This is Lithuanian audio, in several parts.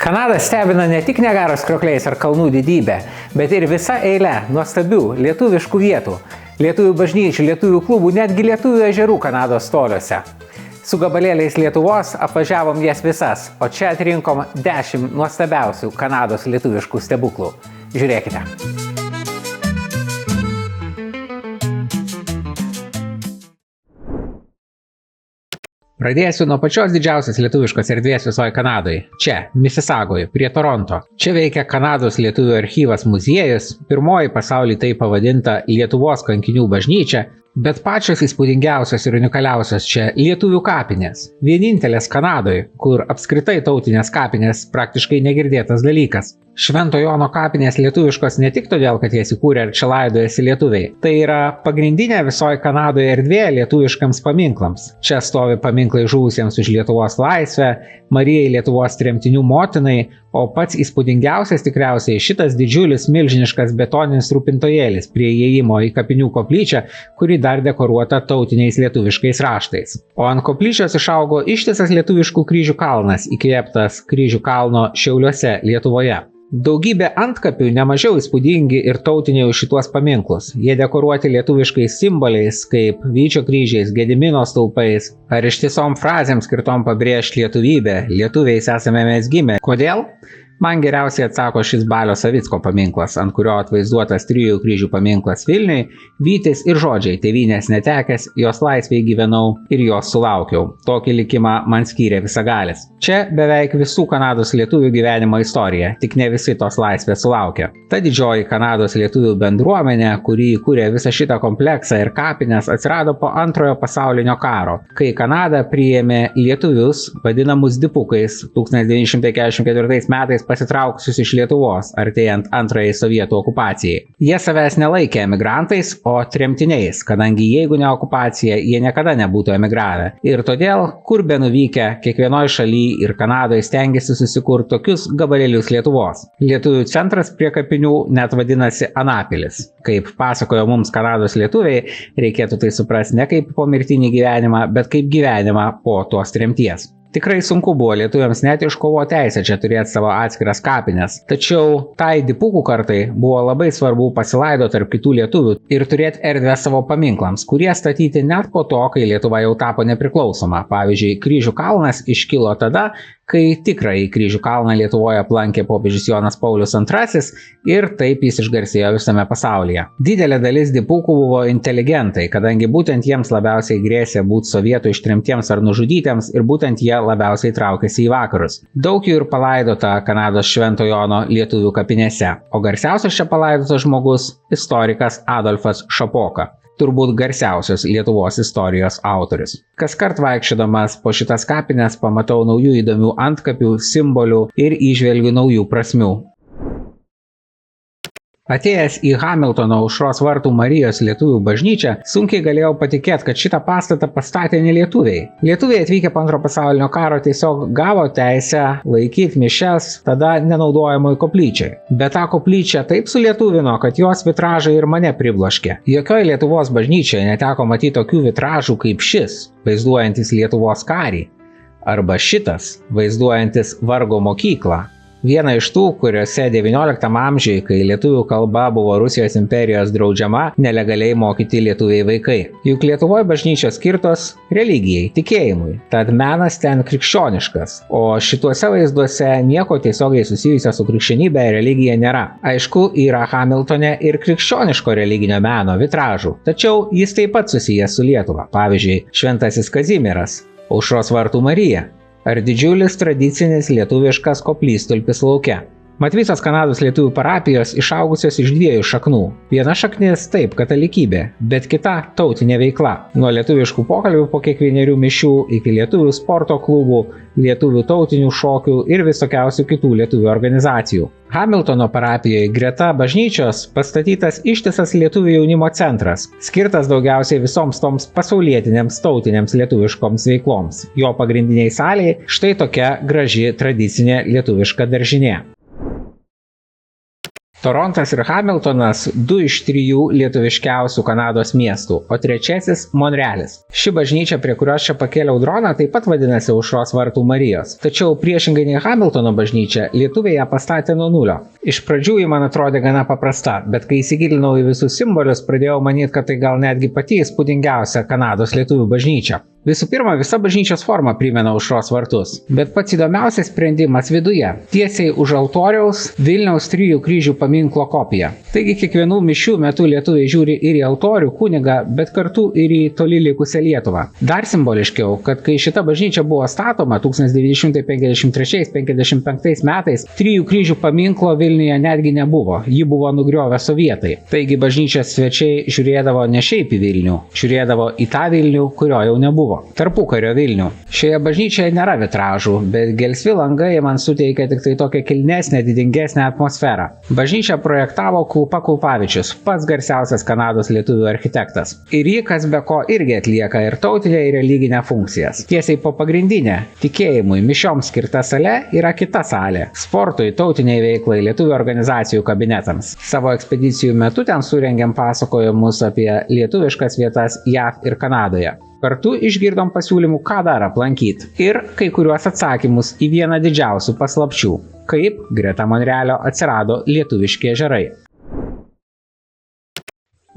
Kanada stebina ne tik Niagaros kriokliais ar kalnų didybė, bet ir visa eilė nuostabių lietuviškų vietų, lietuvių bažnyčių, lietuvių klubų, netgi lietuvių ežerų Kanados toliuose. Su gabalėliais Lietuvos apvažiavom jas visas, o čia atrinkom 10 nuostabiausių Kanados lietuviškų stebuklų. Žiūrėkite. Pradėsiu nuo pačios didžiausios lietuviškos erdvės visoje Kanadoje. Čia, Misisagoje, prie Toronto. Čia veikia Kanados lietuvių archyvas muziejus, pirmoji pasaulyje tai pavadinta Lietuvos kankinių bažnyčia, bet pačios įspūdingiausios ir unikaliausios čia lietuvių kapinės. Vienintelės Kanadoje, kur apskritai tautinės kapinės praktiškai negirdėtas dalykas. Švento Jono kapinės lietuviškos ne tik todėl, kad jas įkūrė ir čia laidojasi lietuviai. Tai yra pagrindinė visoje Kanadoje erdvė lietuviškams paminklams. Čia stovi paminklai žuvusiems už Lietuvos laisvę, Marijai Lietuvos tremtinių motinai, o pats įspūdingiausias tikriausiai šitas didžiulis milžiniškas betoninis rūpintojėlis prie įėjimo į kapinių koplyčią, kuri dar dekoruota tautiniais lietuviškais raštais. O ant koplyčios išaugo ištisas lietuviškų kryžių kalnas, įkvėptas Kryžių kalno Šiauliuose, Lietuvoje. Daugybė antkapių nemažiau įspūdingi ir tautiniai už šituos paminklus. Jie dekoruoti lietuviškais simboliais, kaip Vyčio kryžiais, Gedimino stulpais, ar ištisom frazėm skirtom pabrėžti lietuvybę. Lietuviais esame mes gimę. Kodėl? Man geriausiai atsako šis Balio Savicko paminklas, ant kurio atvaizduotas 3 kryžių paminklas Vilniui, vytis ir žodžiai tėvynės netekęs, jos laisvėje gyvenau ir jos sulaukiau. Tokį likimą man skyrė visagalis. Čia beveik visų Kanados lietuvių gyvenimo istorija, tik ne visi tos laisvės sulaukia. Ta didžioji Kanados lietuvių bendruomenė, kuri įkūrė visą šitą kompleksą ir kapines, atsirado po Antrojo pasaulinio karo, kai Kanada priėmė lietuvius, vadinamus dipukais, 1944 metais pasitraukusius iš Lietuvos, artėjant antrajai sovietų okupacijai. Jie savęs nelaikė emigrantais, o tremtiniais, kadangi jeigu ne okupacija, jie niekada nebūtų emigravę. Ir todėl, kur be nuvykę, kiekvienoje šalyje ir Kanadoje stengiasi susikurti tokius gabalėlius Lietuvos. Lietuvių centras prie kapinių net vadinasi Anapilis. Kaip pasakojo mums Kanados lietuviai, reikėtų tai suprasti ne kaip pomirtinį gyvenimą, bet kaip gyvenimą po tos tremties. Tikrai sunku buvo lietuviams net iškovoti teisę čia turėti savo atskiras kapines. Tačiau tai dipukų kartai buvo labai svarbu pasilaidoti tarp kitų lietuvių ir turėti erdvę savo paminklams, kurie statyti net po to, kai Lietuva jau tapo nepriklausoma. Pavyzdžiui, Kryžių kalnas iškilo tada, kai tikrąjį Kryžių kalną Lietuvoje aplankė popiežius Jonas Paulius II ir taip jis išgarsėjo visame pasaulyje. Didelė dalis dipukų buvo inteligentai, kadangi būtent jiems labiausiai grėsė būti sovietų ištremtiems ar nužudytiems ir būtent jie labiausiai traukėsi į vakarus. Daug jų ir palaidota Kanados Švento Jono lietuvių kapinėse, o garsiausias čia palaidotas žmogus – istorikas Adolfas Šapoka. Turbūt garsiausios Lietuvos istorijos autorius. Kaskart vaikščiodamas po šitas kapines pamatau naujų įdomių antkapių, simbolių ir įžvelgiu naujų prasmių. Atėjęs į Hamiltono Aušros vartų Marijos lietuvių bažnyčią, sunkiai galėjau patikėti, kad šitą pastatą pastatė ne lietuviai. Lietuviai atvykę po Antro pasaulinio karo tiesiog gavo teisę laikyti mišias tada nenaudojamoj koplyčiai. Bet tą koplyčią taip sulietuvino, kad jos vitražai ir mane pribloškė. Jokioje Lietuvos bažnyčioje neteko matyti tokių vitražų kaip šis, vaizduojantis Lietuvos karį. Arba šitas, vaizduojantis Vargo mokyklą. Viena iš tų, kuriuose XIX amžiuje, kai lietuvių kalba buvo Rusijos imperijos draudžiama, nelegaliai mokyti lietuviai vaikai. Juk Lietuvoje bažnyčios skirtos religijai, tikėjimui, tad menas ten krikščioniškas, o šituose vaizduose nieko tiesiogiai susijusio su krikščionybė ir religija nėra. Aišku, yra Hamiltone ir krikščioniško religinio meno vitražų, tačiau jis taip pat susijęs su Lietuva. Pavyzdžiui, Šventasis Kazimieras, Aušros vartų Marija. Ar didžiulis tradicinis lietuviškas koplytstulpis lauke. Mat visos Kanados lietuvių parapijos išaugusios iš 2 šaknų. Viena šaknis taip katalikybė, bet kita tautinė veikla. Nuo lietuviškų pokalbių po kiekvienerių mišių iki lietuvių sporto klubų, lietuvių tautinių šokių ir visokiausių kitų lietuvių organizacijų. Hamiltono parapijoje greta bažnyčios pastatytas ištisas lietuvių jaunimo centras, skirtas daugiausiai visoms toms pasaulietinėms tautinėms lietuviškoms veikloms. Jo pagrindiniai salėje štai tokia graži tradicinė lietuviška daržinė. Torontas ir Hamiltonas – 2 iš 3 lietuviškiausių Kanados miestų, o 3 – Monrealis. Ši bažnyčia, prie kurios čia pakėliau droną, taip pat vadinasi Aušros vartų Marijos. Tačiau priešingai nei Hamiltono bažnyčia, lietuviai ją pastatė nuo nulio. Iš pradžių ji man atrodė gana paprasta, bet kai įsigilinau į visus simbolius, pradėjau manyti, kad tai gal netgi pati įspūdingiausia Kanados lietuvių bažnyčia. Visų pirma, visa bažnyčios forma primena Aušros vartus, bet pats įdomiausias sprendimas viduje – tiesiai už altoriaus Vilniaus 3 kryžių paminklo kopija. Taigi kiekvienų mišių metu lietuviai žiūri ir į altorių, kunigą, bet kartu ir į toli likusią Lietuvą. Dar simboliškiau, kad kai šita bažnyčia buvo statoma 1953–55 metais, 3 kryžių paminklo Vilniuje netgi nebuvo, jį buvo nugriovę sovietai. Taigi bažnyčios svečiai žiūrėdavo ne šiaip į Vilnių, žiūrėdavo į tą Vilnių, kurio jau nebuvo. Tarpukario Vilnių. Šioje bažnyčioje nėra vitražų, bet gelsvi langai man suteikia tik tai tokią kilnesnę, didingesnę atmosferą. Bažnyčią projektavo Kulpa Kulpavičius, pats garsiausias Kanados lietuvių architektas. Ir jį kas be ko irgi atlieka ir tautinę, ir religinę funkcijas. Tiesiai po pagrindinę, tikėjimui, mišioms skirta sale yra kita salė. Sportui, tautiniai veiklai, lietuvių organizacijų kabinetams. Savo ekspedicijų metu ten surengėm pasakojimus apie lietuviškas vietas JAV ir Kanadoje. Kartu išgirdom pasiūlymų, ką dar aplankyti. Ir kai kuriuos atsakymus į vieną didžiausių paslapčių – kaip greta Monrealio atsirado lietuviški ežerai.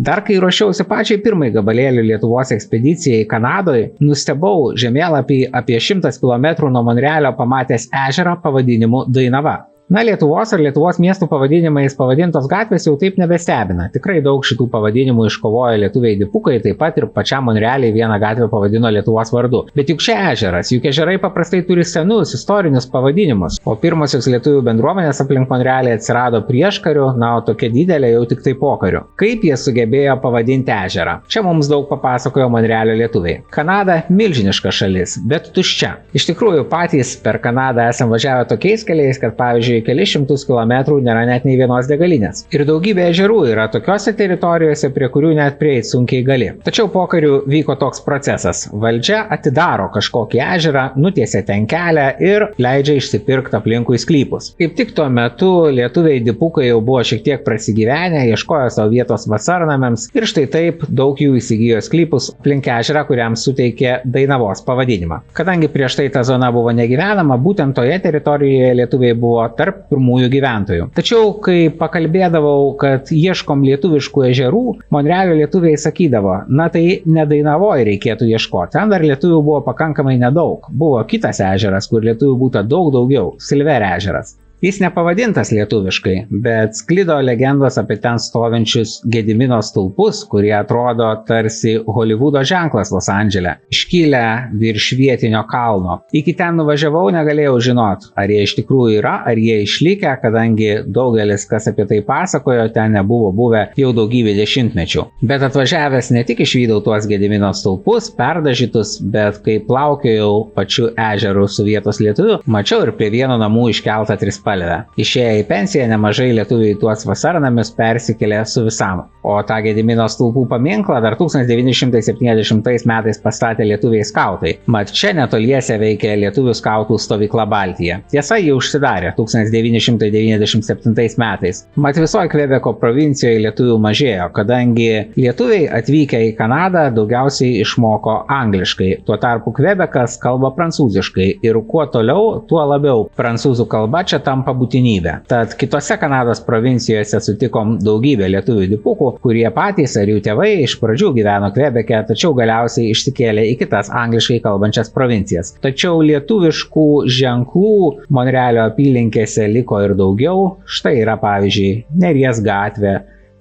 Dar kai ruošiausi pačiai pirmai gabalėlių Lietuvos ekspedicijai Kanadoje, nustebau žemėlapį apie 100 km nuo Monrealio pamatęs ežerą pavadinimu Dainava. Na, Lietuvos ar Lietuvos miestų pavadinimais pavadintos gatvės jau taip nebestebina. Tikrai daug šitų pavadinimų iškovojo lietuviai dipukai, taip pat ir pačiam Monrealiai vieną gatvę pavadino Lietuvos vardu. Bet juk čia ežeras, juk ežerai paprastai turi senus istorinius pavadinimus, o pirmosios lietuvių bendruomenės aplink Monrealį atsirado prieškariu, na, o tokia didelė jau tik tai pokariu. Kaip jie sugebėjo pavadinti ežerą? Čia mums daug papasakojo Monrealio lietuviai. Kanada – milžiniška šalis, bet tuščia. Iš tikrųjų, patys per Kanadą esam važiavę tokiais keliais, kad pavyzdžiui, kelius šimtus kilometrų nėra net nei vienos degalinės. Ir daugybė ežerų yra tokiose teritorijose, prie kurių net prieit sunkiai gali. Tačiau pokariu vyko toks procesas. Valdžia atidaro kažkokį ežerą, nutiesia ten kelią ir leidžia išsipirkti aplinkui sklypus. Kaip tik tuo metu lietuviai dipukai jau buvo šiek tiek prasigyvenę, ieškojo savo vietos vasarnamiams ir štai taip daug jų įsigijo sklypus aplink ežerą, kuriam suteikė Dainavos pavadinimą. Kadangi prieš tai ta zona buvo negyvenama, būtent toje teritorijoje lietuviai buvo tarp pirmųjų gyventojų. Tačiau, kai pakalbėdavau, kad ieškom lietuviškų ežerų, Monrealio lietuviai sakydavo, na tai ne Dainavoje reikėtų ieškoti, ten dar lietuvių buvo pakankamai nedaug. Buvo kitas ežeras, kur lietuvių būtų daug daugiau – Silver ežeras. Jis nepavadintas lietuviškai, bet sklido legendos apie ten stovinčius Gedimino stulpus, kurie atrodo tarsi Holivudo ženklas Los Andžele, iškilę virš vietinio kalno. Iki ten nuvažiavau, negalėjau žinot, ar jie iš tikrųjų yra, ar jie išlikę, kadangi daugelis, kas apie tai pasakojo, ten nebuvo buvę jau daugybę dešimtmečių. Bet atvažiavęs ne tik išvydau tuos Gedimino stulpus, perdažytus, bet kai plaukiojau pačiu ežeru su vietos lietuviu, mačiau ir prie vieno namų iškeltą trispalvę. Išėję į pensiją, nemažai lietuviai tuos vasarnamius persikėlė su visam. O tą Gedimino stulpų paminklą dar 1970 metais pastatė lietuviai skautai. Mat čia netoliese veikė lietuvių skautų stovykla Baltija. Tiesa, ji užsidarė 1997 metais. Mat visoje Kvebeko provincijoje lietuvių mažėjo, kadangi lietuviai atvykę į Kanadą daugiausiai išmoko angliškai. Tuo tarpu Kvebekas kalba prancūziškai ir kuo toliau, tuo labiau prancūzų kalba čia tampa būtinybė. Tad kitose Kanados provincijose sutikom daugybę lietuvių dipukų, kurie patys ar jų tėvai iš pradžių gyveno Kvebeke, tačiau galiausiai išsikėlė į kitas angliškai kalbančias provincijas. Tačiau lietuviškų ženklų Monrealio apylinkėse liko ir daugiau. Štai yra pavyzdžiui Neries gatvė,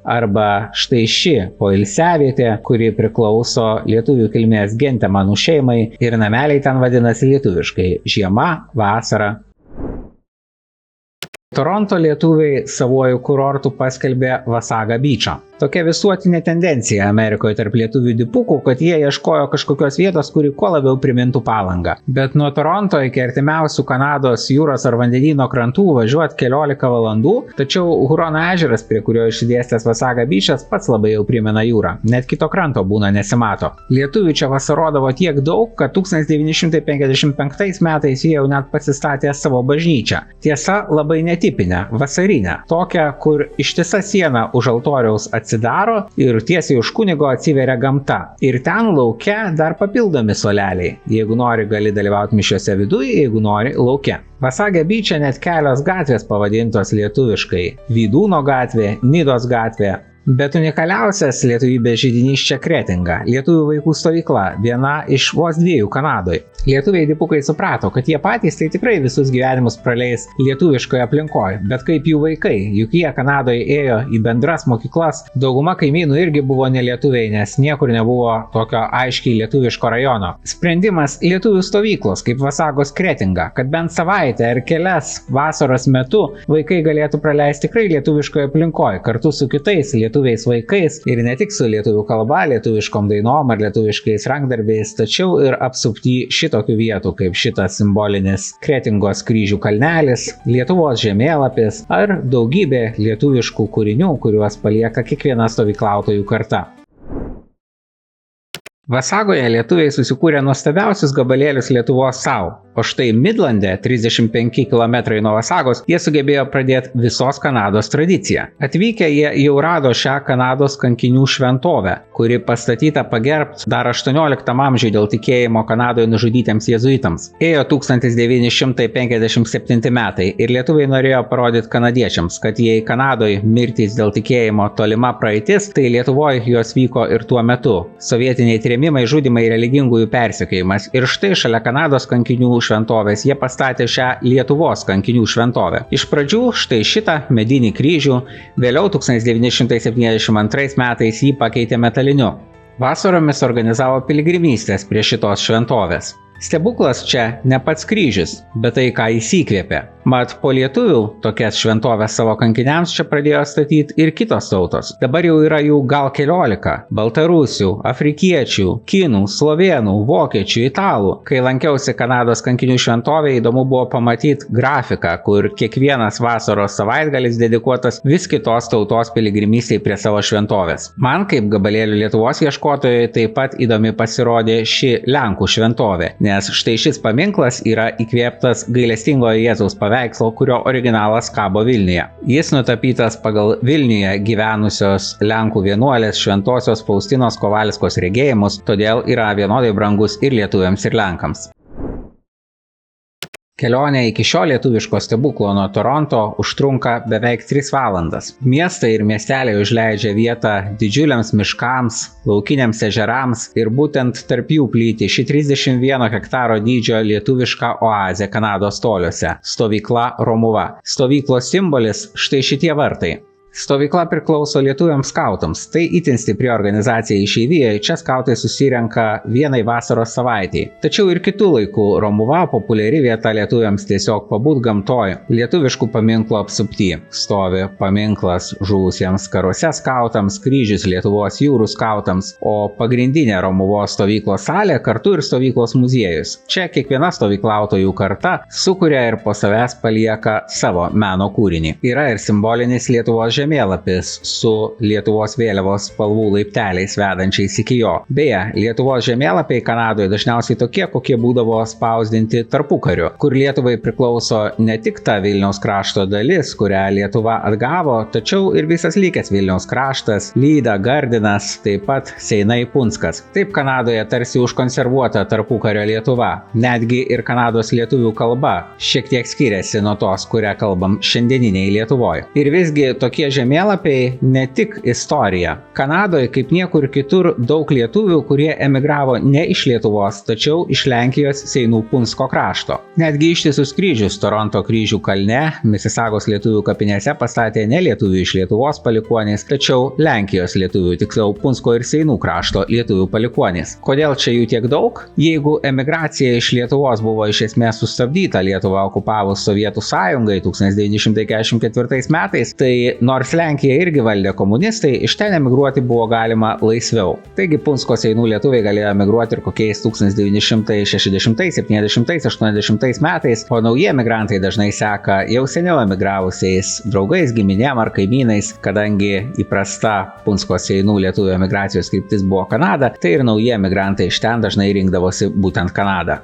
arba štai ši poilsiavietė, kuri priklauso lietuvių kilmės Gentemanų šeimai ir nameliai ten vadinasi lietuviškai Žiema, vasara. Toronto lietuviai savuoju kurortu paskelbė Wasaga Beachą. Tokia visuotinė tendencija Amerikoje tarp lietuvių dipukų, kad jie ieškojo kažkokios vietos, kuri kuo labiau primintų Palangą. Bet nuo Toronto iki artimiausių Kanados jūros ar vandenyno krantų važiuoti 14 valandų, tačiau Hurono ežeras, prie kurio išsidėstęs Wasaga Beach'as, pats labai jau primena jūrą. Net kito kranto būna nesimato. Lietuvių čia vasarodavo tiek daug, kad 1955 metais jie jau net pasistatė savo bažnyčią. Tiesa, labai netipinę, vasarinę. Tokią, kur ištisa siena už altoriaus atsidaro ir tiesiai už kunigo atsiveria gamta. Ir ten lauke dar papildomi suoleliai. Jeigu nori, gali dalyvauti mišiose viduje, jeigu nori, lauke. Wasaga Beach'e net kelios gatvės pavadintos lietuviškai. Vydūno gatvė, Nidos gatvė. Bet unikaliausias lietuvybės židinys čia Kretinga, lietuvių vaikų stovykla, viena iš vos 2 Kanadoje. Lietuviai dipukai suprato, kad jie patys tai tikrai visus gyvenimus praleis lietuviškoje aplinkoje, bet kaip jų vaikai, juk jie Kanadoje ėjo į bendras mokyklas, dauguma kaimynų irgi buvo nelietuviai, nes niekur nebuvo tokio aiškiai lietuviško rajono. Sprendimas lietuvių stovyklos, kaip Wasagos Kretinga, kad bent savaitę ar kelias vasaros metu vaikai galėtų praleisti tikrai lietuviškoje aplinkoje, kartu su kitais lietuviais vaikais ir ne tik su lietuvių kalba, lietuviškom dainom ar lietuviškais rankdarbiais, tačiau ir apsupti šitokių vietų kaip šitas simbolinis Kretingos kryžių kalnelis, Lietuvos žemėlapis ar daugybė lietuviškų kūrinių, kuriuos palieka kiekviena stovyklautojų karta. Wasagoje lietuviai susikūrė nuostabiausius gabalėlius Lietuvos savo, o štai Midlande, 35 km nuo Wasagos, jie sugebėjo pradėti visos Kanados tradiciją. Atvykę jie jau rado šią Kanados kankinių šventovę, kuri pastatyta pagerbti dar 18 amžiuje dėl tikėjimo Kanadoje nužudytiems jėzuitams. Ėjo 1957 metai ir lietuviai norėjo parodyti kanadiečiams, kad jei Kanadoje mirtys dėl tikėjimo tolima praeitis, tai Lietuvoje jos vyko ir tuo metu. Sovietiniai trėmimai, žudymai, religingųjų persekiojimas. Ir štai šalia Kanados kankinių šventovės jie pastatė šią Lietuvos kankinių šventovę. Iš pradžių štai šitą medinį kryžių, vėliau 1972 metais jį pakeitė metaliniu. Vasaromis organizavo piligrimystės prie šitos šventovės. Stebuklas čia ne pats kryžius, bet tai, ką jis įkvėpė. Mat, po lietuvių tokias šventovės savo kankiniams čia pradėjo statyti ir kitos tautos. Dabar jau yra jų gal 14 – baltarusių, afrikiečių, kinų, slovėnų, vokiečių, italų. Kai lankiausi Kanados kankinių šventovėje, įdomu buvo pamatyti grafiką, kur kiekvienas vasaros savaitgalis dedikuotas vis kitos tautos piligrimystei prie savo šventovės. Man, kaip gabalėlių Lietuvos ieškotojai, taip pat įdomi pasirodė ši Lenkų šventovė, nes štai šis paminklas yra įkvėptas gailestingojo Jėzaus paveikslo, kurio originalas kabo Vilniuje. Jis nutapytas pagal Vilniuje gyvenusios Lenkų vienuolės Šventosios Faustinos Kovalskos regėjimus, todėl yra vienodai brangus ir lietuviams, ir lenkams. Kelionė iki šio lietuviško stebuklo nuo Toronto užtrunka beveik 3 valandas. Miestai ir miesteliai užleidžia vietą didžiuliams miškams, laukiniams ežerams ir būtent tarp jų plyti ši 31 hektaro dydžio lietuviška oazė Kanados toliuose – stovykla Romuva. Stovyklos simbolis štai šitie vartai. Stovykla priklauso lietuviams skautams. Tai itin stipri organizacija išeivijoje, čia skautai susirenka vienai vasaros savaitei. Tačiau ir kitų laikų Romuva populiari vieta lietuviams tiesiog pabūt gamtoj. Lietuviškų paminklų apsupty. Stovi paminklas žuvusiems karuose skautams, kryžius Lietuvos jūrų skautams, o pagrindinė Romuvos stovyklos salė kartu ir stovyklos muziejus. Čia kiekviena stovyklautojų karta sukuria ir po savęs palieka savo meno kūrinį. Yra ir simbolinis Lietuvos žemėlapis su Lietuvos vėliavos spalvų laipteliais vedančiais iki jo. Beje, Lietuvos žemėlapiai Kanadoje dažniausiai tokie, kokie būdavo spausdinti tarpukariu, kur Lietuvai priklauso ne tik ta Vilniaus krašto dalis, kurią Lietuva atgavo, tačiau ir visas likęs Vilniaus kraštas, Lyda, Gardinas, taip pat Seinai, Punskas. Taip Kanadoje tarsi užkonservuota tarpukario Lietuva. Netgi ir Kanados lietuvių kalba šiek tiek skiriasi nuo tos, kurią kalbam šiandieniniai Lietuvoje. Ir visgi tokie žemėlapiai ne tik istorija. Kanadoje, kaip niekur kitur, daug lietuvių, kurie emigravo ne iš Lietuvos, tačiau iš Lenkijos Seinų Punsko krašto. Netgi ištisus kryžius Toronto kryžių kalne, Misisagos lietuvių kapinėse pastatė ne lietuvių iš Lietuvos palikuonys, tačiau Lenkijos lietuvių, tiksliau Punsko ir Seinų krašto lietuvių palikuonys. Kodėl čia jų tiek daug? Jeigu emigracija iš Lietuvos buvo iš esmės sustabdyta Lietuvą okupavus Sovietų sąjungai 1944 metais, tai nors Nors Lenkiją irgi valdė komunistai, iš ten emigruoti buvo galima laisviau. Taigi Punsko seinų lietuviai galėjo emigruoti ir kokiais 1960, 70, 80 metais, o nauji emigrantai dažnai seka jau seniau emigravusiais draugais, giminėm ar kaimynais, kadangi įprasta Punsko seinų lietuvių emigracijos kryptis buvo Kanada, tai ir nauji emigrantai iš ten dažnai rinkdavosi būtent Kanadą.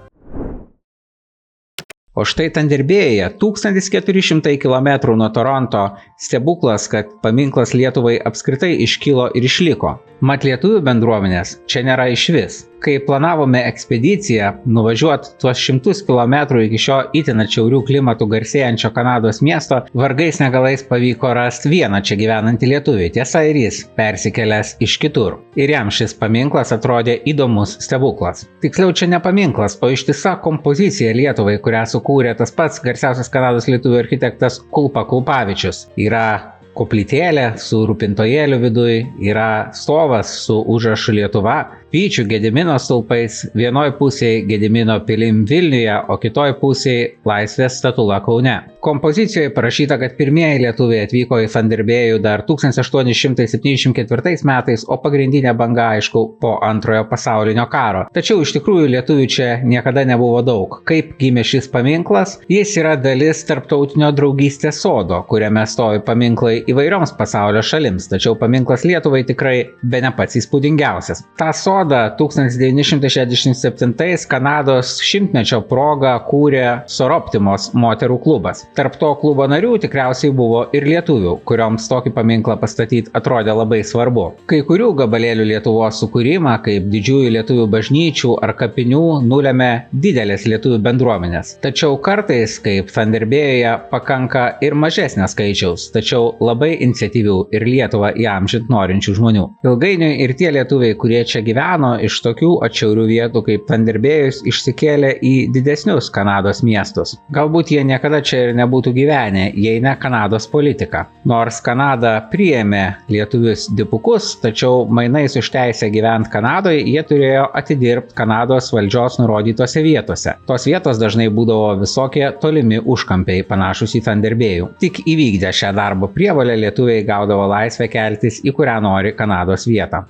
O štai Tanderbėjuje, 1400 km nuo Toronto, stebuklas, kad paminklas Lietuvai apskritai iškilo ir išliko. Mat lietuvių bendruomenės čia nėra išvis. Kai planavome ekspediciją, nuvažiuoti tuos 100 km iki šio itin atšiaurių klimatų garsėjančio Kanados miesto, vargais negalais pavyko rasti vieną čia gyvenantį lietuvį. Tiesa, ir jis persikėlęs iš kitur. Ir jam šis paminklas atrodė įdomus stebuklas. Tiksliau, čia ne paminklas, o ištisa kompozicija Lietuvai, kurią sukūrė tas pats garsiausias Kanados lietuvių architektas Kulpa Kulpavičius. Yra koplytėlė su rūpintojėliu viduj, yra stovas su užrašu Lietuva, Vyčių Gedimino stulpais, vienoj pusėje Gedimino pilim Vilniuje, o kitoj pusėje Laisvės statula Kaune. Kompozicijoje parašyta, kad pirmieji lietuviai atvyko į Tanderbėjų dar 1874 metais, o pagrindinė banga, aišku, po Antrojo pasaulinio karo. Tačiau iš tikrųjų lietuvių čia niekada nebuvo daug. Kaip gimė šis paminklas? Jis yra dalis tarptautinio draugystės sodo, kuriame stovi paminklai įvairioms pasaulio šalims, tačiau paminklas Lietuvai tikrai bene pats įspūdingiausias. Ta sodą 1967 Kanados šimtmečio proga kūrė Soroptimos moterų klubas. Tarp to klubo narių tikriausiai buvo ir lietuvių, kurioms tokį paminklą pastatyti atrodė labai svarbu. Kai kurių gabalėlių Lietuvos sukūrimą, kaip didžiųjų lietuvių bažnyčių ar kapinių, nulėmė didelės lietuvių bendruomenės. Tačiau kartais, kaip Tanderbėjuje, pakanka ir mažesnio skaičiaus, tačiau labai iniciatyvių ir Lietuvą įamžinti norinčių žmonių. Ilgainiui ir tie lietuviai, kurie čia gyveno, iš tokių atšiaurių vietų kaip Tanderbėjus išsikėlė į didesnius Kanados miestus. Galbūt jie niekada čia ir nebūtų gyvenę, jei ne Kanados politika. Nors Kanada priėmė lietuvius dipukus, tačiau mainais už teisę gyventi Kanadoje jie turėjo atidirbti Kanados valdžios nurodytose vietose. Tos vietos dažnai būdavo visokie tolimi užkampiai panašus į Tanderbėjų. Tik įvykdę šią darbo prievolę lietuviai gaudavo laisvę keltis į kurią nori Kanados vietą.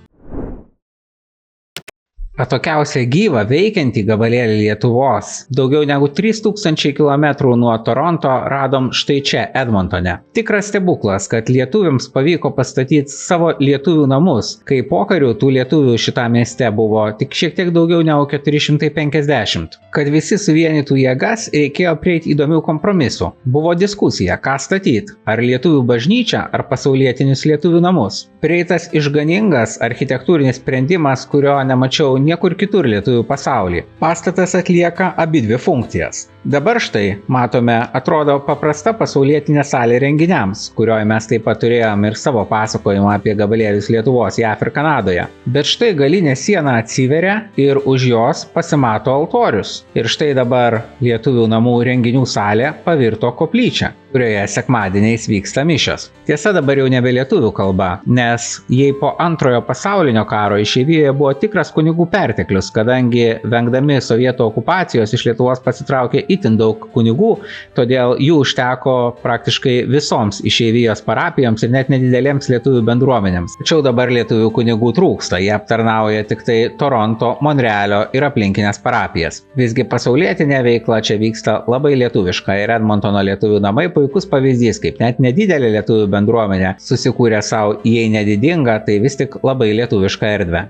Atokiausią gyvą veikiantį gabalėlį Lietuvos, daugiau negu 3000 km nuo Toronto, radom štai čia, Edmontone. Tikras stebuklas, kad lietuviams pavyko pastatyti savo lietuvių namus, kai pokariu tų lietuvių šitą mieste buvo tik šiek tiek daugiau negu 450. Kad visi suvienytų jėgas, reikėjo prieiti įdomių kompromisų. Buvo diskusija, ką statyti, ar lietuvių bažnyčią, ar pasaulietinius lietuvių namus. Prieitas išganingas architektūrinis sprendimas, kurio nemačiau niekur kitur lietuvių pasaulyje. Pastatas atlieka abidvi funkcijas. Dabar štai, matome, atrodo paprasta pasaulietinė salė renginiams, kurioje mes taip pat turėjom ir savo pasakojimą apie gabalėlius Lietuvos, JAV ir Kanadoje. Bet štai galinė siena atsiveria ir už jos pasimato altorius. Ir štai dabar lietuvių namų renginių salė pavirto koplyčia, kurioje sekmadieniais vyksta mišios. Tiesa, dabar jau nebe lietuvių kalba, nes jei po Antrojo pasaulinio karo išeivijoje buvo tikras kunigų perteklius, kadangi vengdami sovietų okupacijos iš Lietuvos pasitraukė itin daug kunigų, todėl jų užteko praktiškai visoms išeivijos parapijoms ir net nedidelėms lietuvių bendruomenėms. Tačiau dabar lietuvių kunigų trūksta, jie aptarnauja tik tai Toronto, Monrealio ir aplinkinės parapijas. Visgi pasaulietinė veikla čia vyksta labai lietuviška ir Edmontono lietuvių namai puikus pavyzdys, kaip net nedidelė lietuvių bendruomenė susikūrė savo, jei nedidingą, tai vis tik labai lietuvišką erdvę.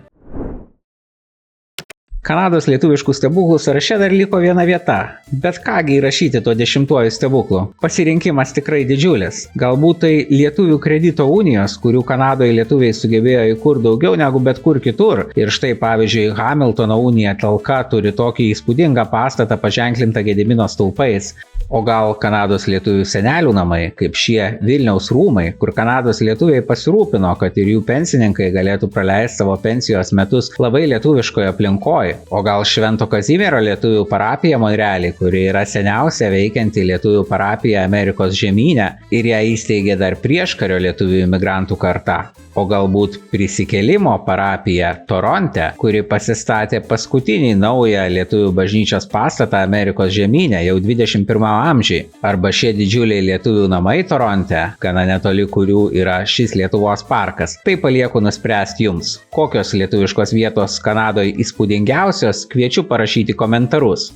Kanados lietuviškų stebuklų sąraše dar liko viena vieta. Bet kągi įrašyti to 10-uoju stebuklu? Pasirinkimas tikrai didžiulis. Galbūt tai lietuvių kredito unijos, kurių Kanadoje lietuviai sugebėjo įkurti daugiau negu bet kur kitur. Ir štai pavyzdžiui, Hamiltono unija Talka turi tokį įspūdingą pastatą paženklintą Gedimino stulpais. O gal Kanados lietuvių senelių namai, kaip šie Vilniaus rūmai, kur Kanados lietuviai pasirūpino, kad ir jų pensininkai galėtų praleisti savo pensijos metus labai lietuviškoje aplinkoje. Lietuvoj. O gal Švento Kazimiero lietuvių parapija Monrealį, kuri yra seniausia veikianti lietuvių parapija Amerikos žemyne ir ją įsteigė dar prieškario lietuvių imigrantų karta. O galbūt Prisikėlimo parapija Toronte, kuri pasistatė paskutinį naują lietuvių bažnyčios pastatą Amerikos žemyne jau 21 amžiai. Arba šie didžiuliai lietuvių namai Toronte, gana netoli kurių yra šis Lietuvos parkas. Tai palieku nuspręsti jums. Kokios lietuviškos vietos Kanadoje įspūdingiausios, kviečiu parašyti komentarus.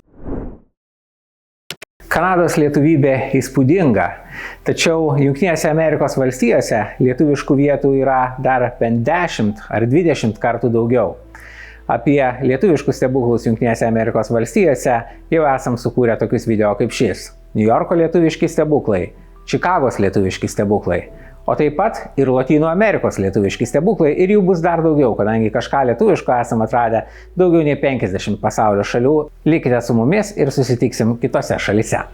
Kanados lietuvybė įspūdinga, tačiau Jungtinėse Amerikos valstijose lietuviškų vietų yra dar bent 10 ar 20 kartų daugiau. Apie lietuviškus stebuklus Jungtinėse Amerikos valstijose jau esam sukūrę tokius video kaip šis. Niujorko lietuviški stebuklai, Čikagos lietuviški stebuklai, o taip pat ir Lotynų Amerikos lietuviški stebuklai ir jų bus dar daugiau, kadangi kažką lietuviško esam atradę daugiau nei 50 pasaulio šalių. Likite su mumis ir susitiksim kitose šalyse.